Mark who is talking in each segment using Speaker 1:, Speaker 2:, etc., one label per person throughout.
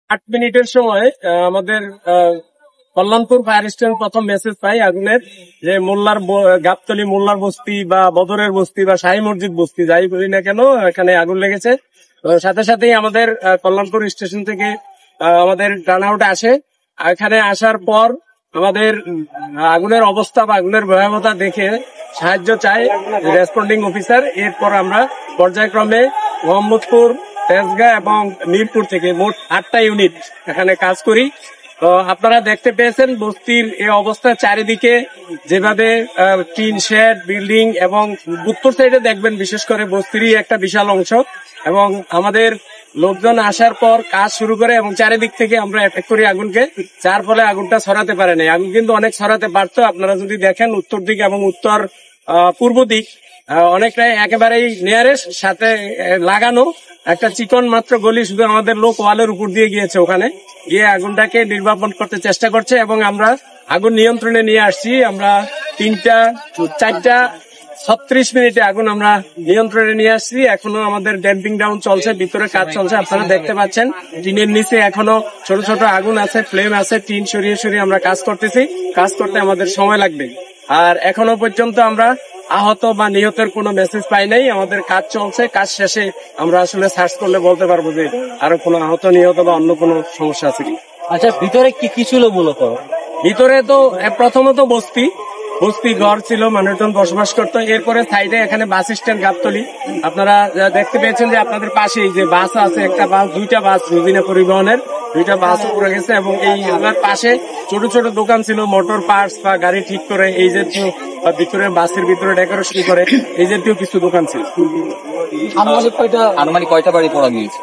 Speaker 1: 8 মিনিটের সময় আমাদের কল্যাণপুর ফায়ার স্টেশন প্রথম মেসেজ পাই আগুনের, যে গাবতলী মোল্লার বস্তি বা বদরের বস্তি বা শাহী মসজিদ বস্তি যাই বলি না কেন, এখানে আগুন লেগেছে। সাথে সাথেই আমাদের কল্যাণপুর স্টেশন থেকে আমাদের টার্ন আউট আসে। এখানে আসার পর আমাদের আগুনের অবস্থা বা আগুনের ভয়াবহতা দেখে সাহায্য চাই রেসপন্ডিং অফিসার। এরপর আমরা পর্যায়ক্রমে মোহাম্মদপুর, তেজগাঁ এবং মিরপুর থেকে মোট 8টা ইউনিট এখানে কাজ করি। তো আপনারা দেখতে পেয়েছেন বস্তির এই অবস্থা, চারিদিকে যেভাবে টিন শেড, বিল্ডিং এবং উত্তর সাইডে দেখবেন বিশেষ করে বস্তিরই একটা বিশাল অংশ। এবং আমাদের লোকজন আসার পর কাজ শুরু করে এবং চারিদিক থেকে আমরা অ্যাটাক করি আগুনকে, যার ফলে আগুনটা ছড়াতে পারে নাই। আগুন কিন্তু অনেক ছড়াতে পারতো। আপনারা যদি দেখেন উত্তর দিক এবং উত্তর পূর্ব দিক অনেকটাই একেবারেই নিয়ারেস্ট সাথে লাগানো একটা চিকন মাত্র গলি, শুধু আমাদের লোক ওয়ালের উপর দিয়ে গিয়েছে, ওখানে গিয়ে আগুনটাকে নির্বাপন করতে চেষ্টা করছে এবং আমরা আগুন নিয়ন্ত্রণে নিয়ে আসছি। আমরা 4:36 আগুন আমরা নিয়ন্ত্রণে নিয়ে আসছি। এখনো আমাদের ড্যাম্পিং ডাউন চলছে, ভিতরে কাজ চলছে, আপনারা দেখতে পাচ্ছেন। টিনের নিচে এখনো ছোট ছোট আগুন আছে, ফ্লেম আছে, টিন সরিয়ে সরিয়ে আমরা কাজ করতেছি। কাজ করতে আমাদের সময় লাগবে। আর এখনো পর্যন্ত আমরা আহত বা নিহতের কোনো মেসেজ পাই নাই। আমাদের কাজ চলছে, কাজ শেষে আমরা আসলে সার্চ করলে বলতে পারবো যে আরো কোনো আহত, নিহত বা অন্য কোনো সমস্যা আছে কি।
Speaker 2: আচ্ছা, ভিতরে কি ছিল মূলত?
Speaker 1: ভিতরে তো প্রথমত বস্তি ঘর ছিল, মানুষজন বসবাস করতো। এরপরে সাইডে এখানে বাস স্ট্যান্ড গাবতলী, আপনারা দেখতে পেয়েছেন যে আপনাদের পাশেই যে বাস আছে, একটা বাস, 2টা বাস রুবিনা পরিবহনের 2টা বাস উপরে গেছে। এবং এই আমার পাশে ছোট ছোট দোকান ছিল, মোটর পার্টস বা গাড়ি ঠিক করে এই জাতীয়, ভিতরে বাসের ভিতরে ডেকোরেশন করে এই জাতীয় কিছু দোকান ছিল।
Speaker 2: আনুমানিক কয়টা বাড়ি পড়া গিয়েছে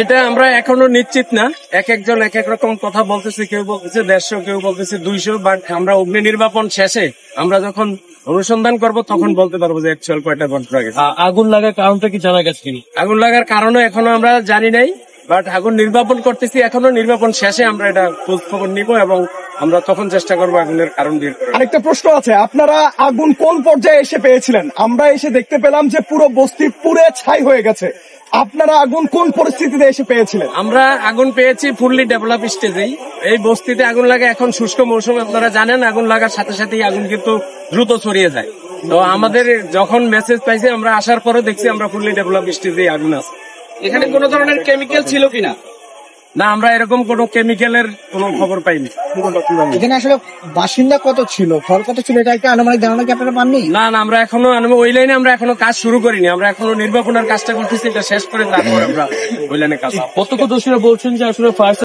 Speaker 1: এটা আমরা এখনো নিশ্চিত না। এক একজন এক এক রকম কথা বলতেছে, কেউ বলতেছে 150, কেউ বলতেছে 200। বাট আমরা অগ্নি নির্বাপন শেষে আমরা যখন অনুসন্ধান করব তখন বলতে পারবো যে অ্যাকচুয়াল কয়টা ঘটনা গেছে।
Speaker 2: আগুন লাগার কারণটা কি জানা গেছে?
Speaker 1: আগুন লাগার কারণও এখনো আমরা জানি নাই, বাট আগুন নির্বাপন করতেছি। এখনো নির্বাপন শেষে আমরা এটা খোঁজ খবর নিব এবং আমরা তখন চেষ্টা করবো আগুনের কারণ বের করার।
Speaker 3: আরেকটা প্রশ্ন আছে, আপনারা আগুন কোন পর্যায়ে এসে পেয়েছিলেন? আমরা এসে দেখতে পেলাম যে পুরো বস্তি পুড়ে ছাই হয়ে গেছে। আপনারা আগুন কোন পরিস্থিতিতে এসে পেয়েছিলেন?
Speaker 1: আমরা আগুন পেয়েছি ফুললি ডেভেলপ স্টেজেই। এই বস্তিতে আগুন লাগে এখন শুষ্ক মৌসুম, আপনারা জানেন। আগুন লাগার সাথে সাথেই আগুন কিন্তু দ্রুত ছড়িয়ে যায়। তো আমাদের যখন মেসেজ পাইছে, আমরা আসার পরে দেখছি আমরা ফুললি ডেভেলপ স্টেজেই আগুন আছে।
Speaker 2: এখানে কোনো ধরনের কেমিক্যাল ছিল কিনা?
Speaker 1: না, আমরা এরকম কোনো কেমিক্যালের কোনো খবর পাইনি।
Speaker 4: এখানে আসলে বাসিন্দা কত ছিল, ঘর কত ছিল, এটা একটা আনুমানিক ধারণা কি আপনারা পাননি?
Speaker 1: না, আমরা এখনো ওই লাইনে আমরা এখনো কাজ শুরু করিনি। আমরা এখনো নির্বাপনের কাজটা করতেছি, এটা শেষ করে তারপর আমরা ওই লাইনে কাজ।
Speaker 2: প্রত্যক্ষদর্শীরা বলছেন যে আসলে ফায়ার